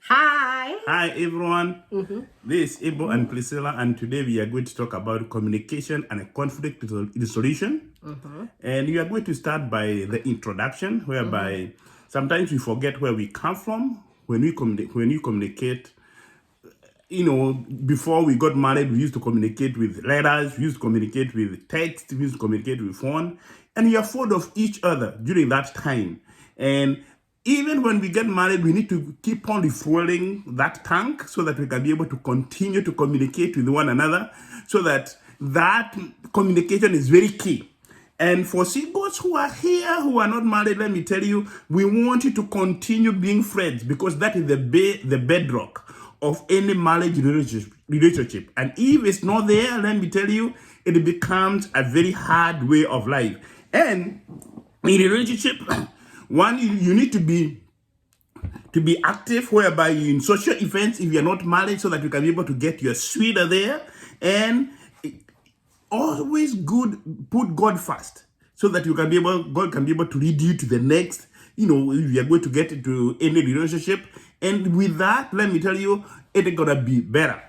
Hi. Hi everyone, this is Abel and Priscilla, and today we are going to talk about communication and conflict resolution. And we are going to start by the introduction, whereby sometimes we forget where we come from when we communicate. Before we got married, we used to communicate with letters, we used to communicate with text, we used to communicate with phone, and we are fond of each other during that time. And even when we get married, we need to keep on refueling that tank so that we can be able to continue to communicate with one another, so that communication is very key. And for singles who are here, who are not married, let me tell you, we want you to continue being friends, because that is the bedrock of any marriage relationship. And if it's not there, let me tell you, it becomes a very hard way of life. And in a relationship, one, you need to be active, whereby in social events, if you're not married, so that you can be able to get your sweeter there. And always good, put God first, so that God can be able to lead you to the next, if you're going to get into any relationship. And with that, let me tell you, it's gonna be better.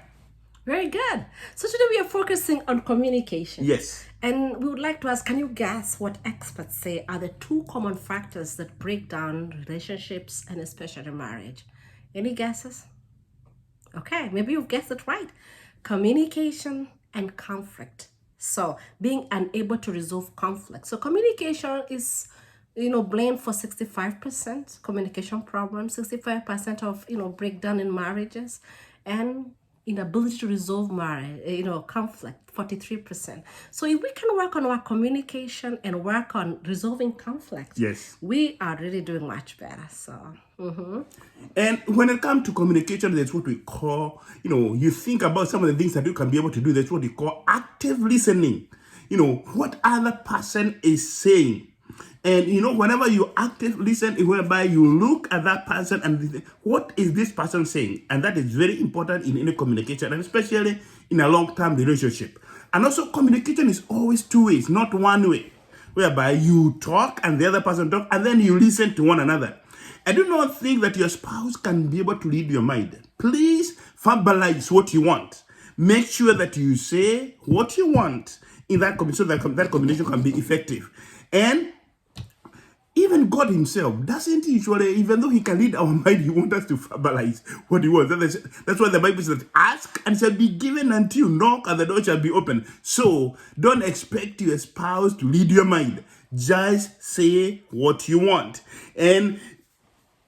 Very good. So today we are focusing on communication. Yes. And we would like to ask, can you guess what experts say are the two common factors that break down relationships and especially marriage? Any guesses? Okay, maybe you've guessed it right. Communication and conflict. So being unable to resolve conflict. So communication is blamed for 65% communication problems, 65% of breakdown in marriages, and inability to resolve marriage, conflict, 43%. So if we can work on our communication and work on resolving conflict, Yes. we are really doing much better. So And when it comes to communication, that's what we call, you think about some of the things that you can be able to do. That's what we call active listening. What other person is saying. And whenever you active listen, whereby you look at that person and think, what is this person saying? And that is very important in any communication, and especially in a long-term relationship. And also, communication is always two ways, not one way, whereby you talk and the other person talk, and then you listen to one another. I do not think that your spouse can be able to read your mind. Please verbalize what you want. Make sure that you say what you want in that communication, so that communication can be effective. And even God himself doesn't usually, even though he can read our mind, he wants us to verbalize what he wants. That's why the Bible says, ask and it shall be given unto you, knock and the door shall be open. So don't expect your spouse to read your mind. Just say what you want. And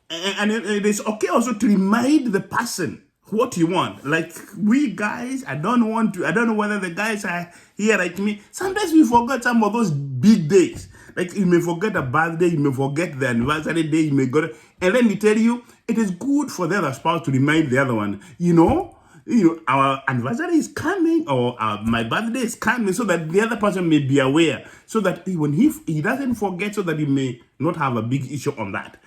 it is okay also to remind the person what you want. Like we guys, I don't know whether the guys are here like me. Sometimes we forget some of those big days. Like you may forget a birthday, you may forget the anniversary day, you may go. And let me tell you, it is good for the other spouse to remind the other one, our anniversary is coming, or my birthday is coming, so that the other person may be aware, so that when he doesn't forget, so that he may not have a big issue on that.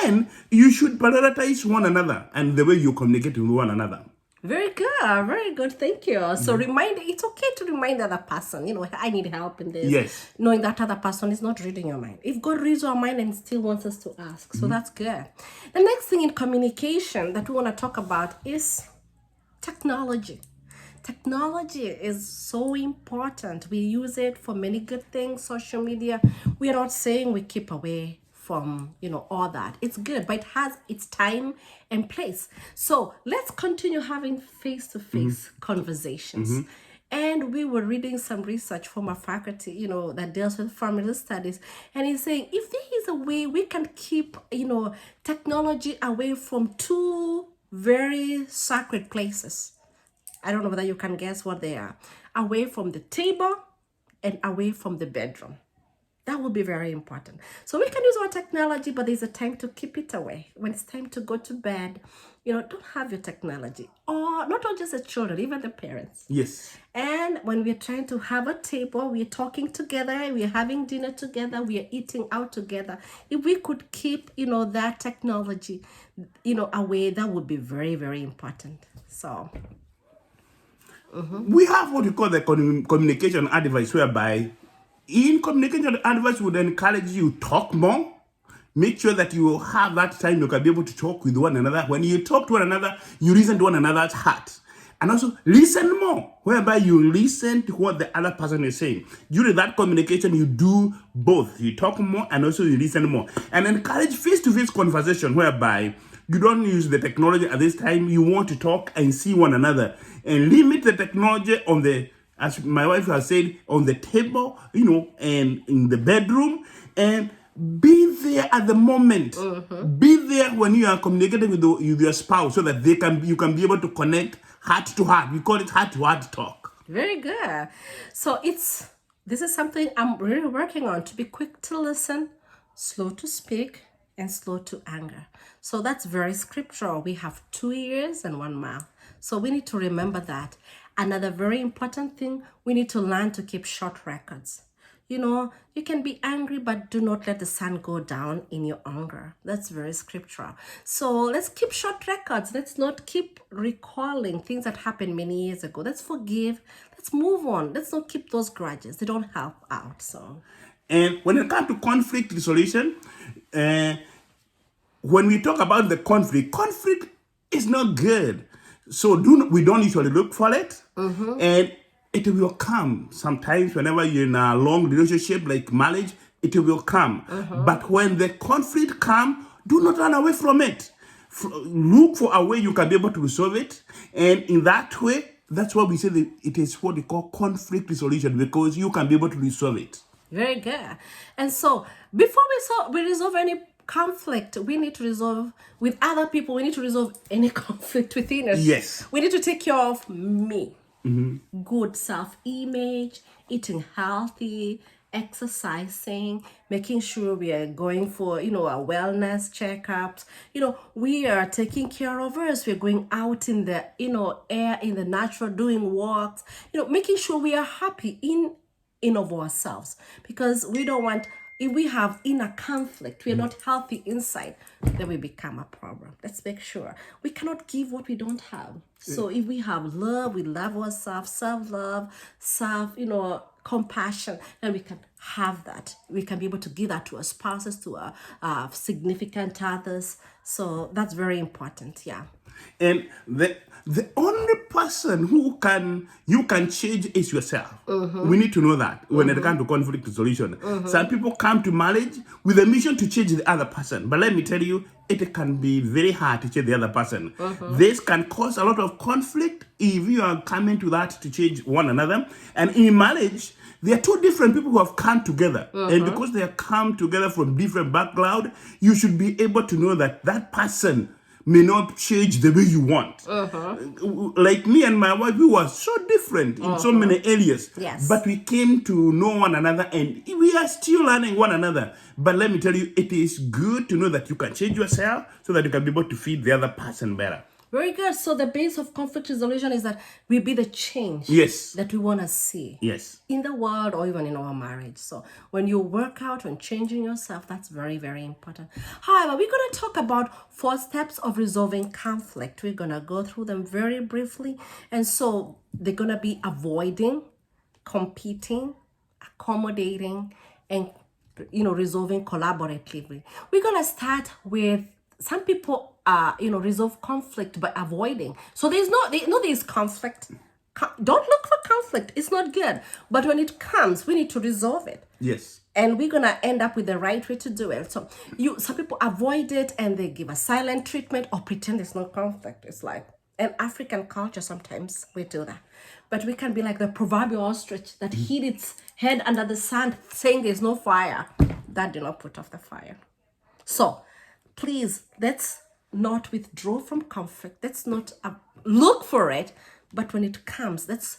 And you should prioritize one another and the way you communicate with one another. very good, very good. Thank you. So it's okay to remind the other person, I need help in this. Yes. Knowing that other person is not reading your mind. If God reads our mind and still wants us to ask, so that's good. The next thing in communication that we want to talk about is technology. Technology is so important. We use it for many good things. Social media, we are not saying we keep away from all that. It's good, but it has its time and place. So let's continue having face-to-face conversations. And we were reading some research from a faculty, that deals with family studies. And he's saying, if there is a way we can keep, technology away from two very sacred places. I don't know whether you can guess what they are. Away from the table and away from the bedroom. That will be very important. So we can use our technology, but there's a time to keep it away. When it's time to go to bed, don't have your technology. Or not just the children, even the parents. Yes. And when we're trying to have a table, we're talking together, we're having dinner together, we are eating out together. If we could keep, that technology, away, that would be very, very important. So We have what we call the communication advice, whereby in communication advice would encourage you talk more, Make sure that you have that time you can be able to talk with one another. When you talk to one another, you listen to one another's heart. And also listen more, whereby you listen to what the other person is saying. During that communication, you do both. You talk more and also you listen more. And encourage face-to-face conversation, whereby you don't use the technology at this time. You want to talk and see one another. And limit the technology on the, as my wife has said, on the table, and in the bedroom. And be there at the moment. Be there when you are communicating with your spouse, so that you can be able to connect heart to heart. We call it heart to heart talk. Very good. So this is something I'm really working on, to be quick to listen, slow to speak, and slow to anger. So that's very scriptural. We have 2 ears and 1 mouth. So we need to remember that. Another very important thing, we need to learn to keep short records. You can be angry, but do not let the sun go down in your anger. That's very scriptural. So let's keep short records. Let's not keep recalling things that happened many years ago. Let's forgive. Let's move on. Let's not keep those grudges. They don't help out. So, and when it comes to conflict resolution, when we talk about the conflict is not good. So we don't usually look for it. And it will come. Sometimes whenever you're in a long relationship like marriage, it will come. But when the conflict comes, do not run away from it. Look for a way you can be able to resolve it. And in that way, that's why we say that it is what we call conflict resolution, because you can be able to resolve it. Very good. And so before we resolve any conflict, we need to resolve with other people. We need to resolve any conflict within us. Yes. We need to take care of me. Good self-image, eating healthy, exercising, making sure we are going for, our wellness checkups. We are taking care of us. We're going out in the, air, in the natural, doing walks, making sure we are happy in of ourselves, because we don't want, if we have inner conflict, we're not healthy inside, then we become a problem. Let's make sure we cannot give what we don't have. So if we have love, we love ourselves, self-love, compassion, then we can have that. We can be able to give that to our spouses, to our significant others. So that's very important. Yeah. And the only person you can change is yourself. We need to know that when it comes to conflict resolution. Some people come to marriage with a mission to change the other person. But let me tell you, it can be very hard to change the other person. This can cause a lot of conflict if you are coming to that to change one another. And in marriage, there are 2 different people who have come together. And because they have come together from different backgrounds, you should be able to know that person may not change the way you want. Like me and my wife, we were so different in so many areas. Yes. But we came to know one another, and we are still learning one another. But let me tell you, it is good to know that you can change yourself so that you can be able to feed the other person better. Very good. So the base of conflict resolution is that we be the change that we want to see in the world or even in our marriage. So when you work out on changing yourself, that's very, very important. However, we're going to talk about 4 steps of resolving conflict. We're going to go through them very briefly. And so they're going to be avoiding, competing, accommodating, and resolving collaboratively. We're going to start with some people resolve conflict by avoiding. So there's conflict. Don't look for conflict. It's not good. But when it comes, we need to resolve it. Yes. And we're going to end up with the right way to do it. So some people avoid it and they give a silent treatment or pretend there's no conflict. It's like, in African culture, sometimes we do that. But we can be like the proverbial ostrich that hid its head under the sand saying there's no fire. That did not put off the fire. So please, let's not withdraw from conflict. Let's not look for it. But when it comes, let's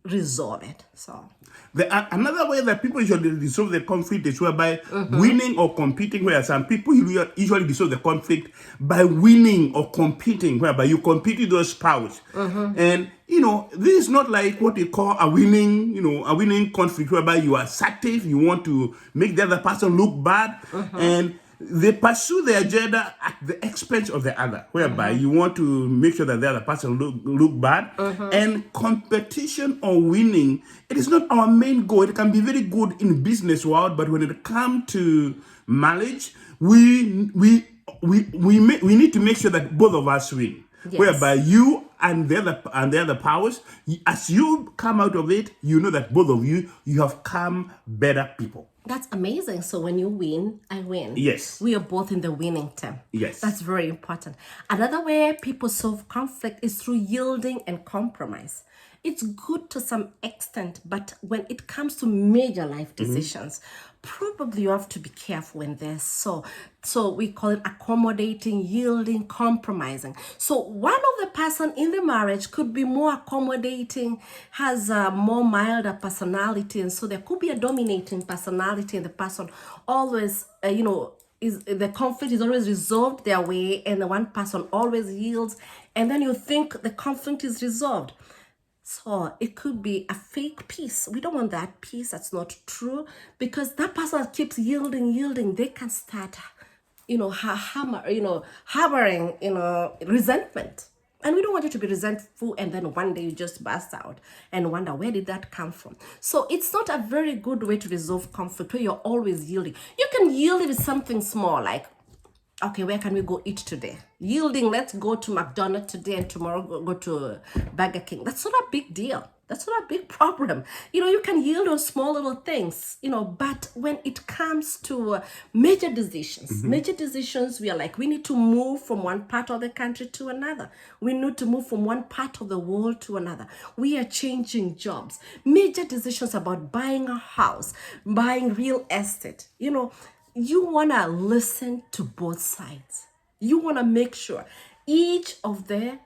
resolve it. So another way that people usually resolve the conflict is whereby winning or competing, where some people usually resolve the conflict by winning or competing, whereby you compete with your spouse. And this is not like what we call a winning conflict, whereby you are assertive, you want to make the other person look bad, and they pursue their agenda at the expense of the other, whereby you want to make sure that the other person look bad. And competition or winning, it is not our main goal. It can be very good in business world, but when it comes to marriage, we need to make sure that both of us win. Yes. Whereby you and the other powers, as you come out of it, you know that both of you have come better people. That's amazing. So when you win, I win. Yes. We are both in the winning team. Yes. That's very important. Another way people solve conflict is through yielding and compromise. It's good to some extent, but when it comes to major life decisions, probably you have to be careful in this. So we call it accommodating, yielding, compromising. So one of the person in the marriage could be more accommodating, has a more milder personality, and so there could be a dominating personality, and the person always, is the conflict is always resolved their way, and the one person always yields, and then you think the conflict is resolved. So it could be a fake peace. We don't want that peace. That's not true, because that person that keeps yielding, they can start, harboring, resentment. And we don't want you to be resentful and then one day you just burst out and wonder, where did that come from? So it's not a very good way to resolve conflict where you're always yielding. You can yield if it's something small, like, okay, where can we go eat today? Yielding, let's go to McDonald's today and tomorrow go to Burger King. That's not a big deal. That's not a big problem. You can yield on small little things, but when it comes to major decisions, we are like, we need to move from one part of the country to another. We need to move from one part of the world to another. We are changing jobs. Major decisions about buying a house, buying real estate, you want to listen to both sides. You want to make sure each of the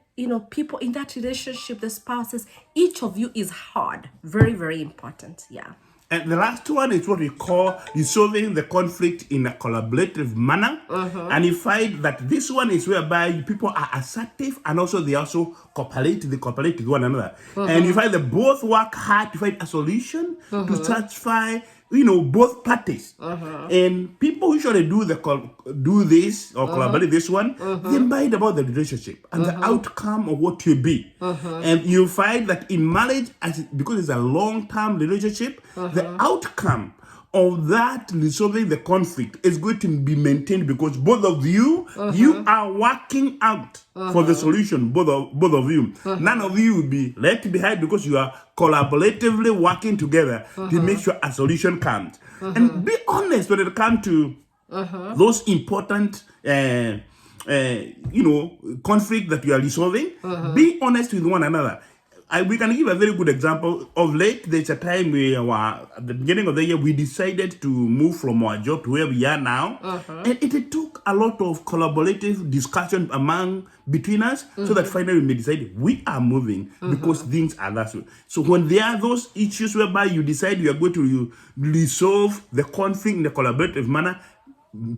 people in that relationship, the spouses, each of you is hard. Very, very important. Yeah. And the last one is what we call resolving the conflict in a collaborative manner. And you find that this one is whereby people are assertive and also they also cooperate with one another. And you find that both work hard to find a solution to satisfy both parties. And people usually do this or collaborate this one, they mind about the relationship and the outcome of what will be. And you find that in marriage, because it's a long-term relationship, the outcome of that resolving the conflict is going to be maintained because both of you, you are working out for the solution, both of you. None of you will be left behind because you are collaboratively working together to make sure a solution comes. And be honest when it comes to those important conflict that you are resolving. Be honest with one another. We can give a very good example. Of late, there's a time at the beginning of the year, we decided to move from our job to where we are now. And it took a lot of collaborative discussion between us so that finally we decided we are moving because things are that way. So when there are those issues whereby you decide you are going to resolve the conflict in a collaborative manner,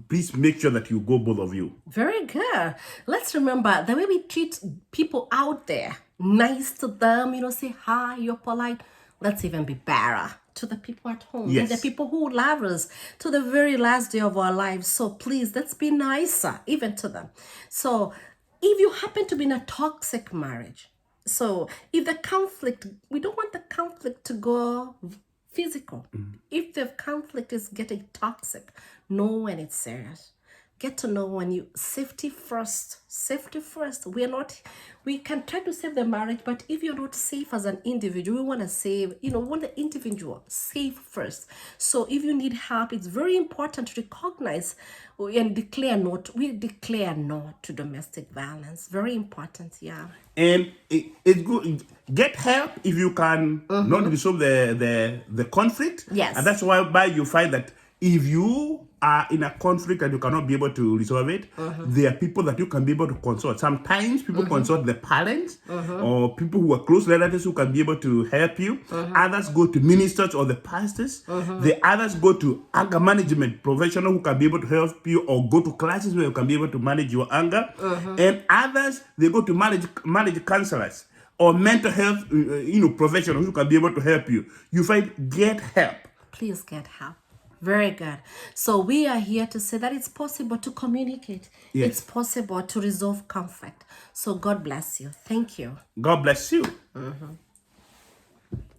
please make sure that you go, both of you. Very good. Let's remember the way we treat people out there, nice to them, say hi, you're polite. Let's even be better to the people at home. Yes. And the people who love us to the very last day of our lives. So please, let's be nicer even to them. So if you happen to be in a toxic marriage, so if the conflict, we don't want the conflict to go physical. If the conflict is getting toxic, know when it's serious. Get to know when you safety first. We can try to save the marriage, but if you're not safe as an individual, we want to save, we want the individual safe first. So if you need help, it's very important to recognize and declare no. We declare no to domestic violence. Very important, yeah. And it's good. Get help if you can not resolve the conflict. Yes. And that's why you find that if you are in a conflict and you cannot be able to resolve it, there are people that you can be able to consult. Sometimes people consult the parents or people who are close relatives who can be able to help you. Others go to ministers or the pastors. The others go to anger management professional who can be able to help you, or go to classes where you can be able to manage your anger. And others, they go to marriage counselors or mental health professionals who can be able to help you. You find, get help. Please get help. Very good. So we are here to say that it's possible to communicate. Yes. It's possible to resolve conflict. So God bless you. Thank you. God bless you.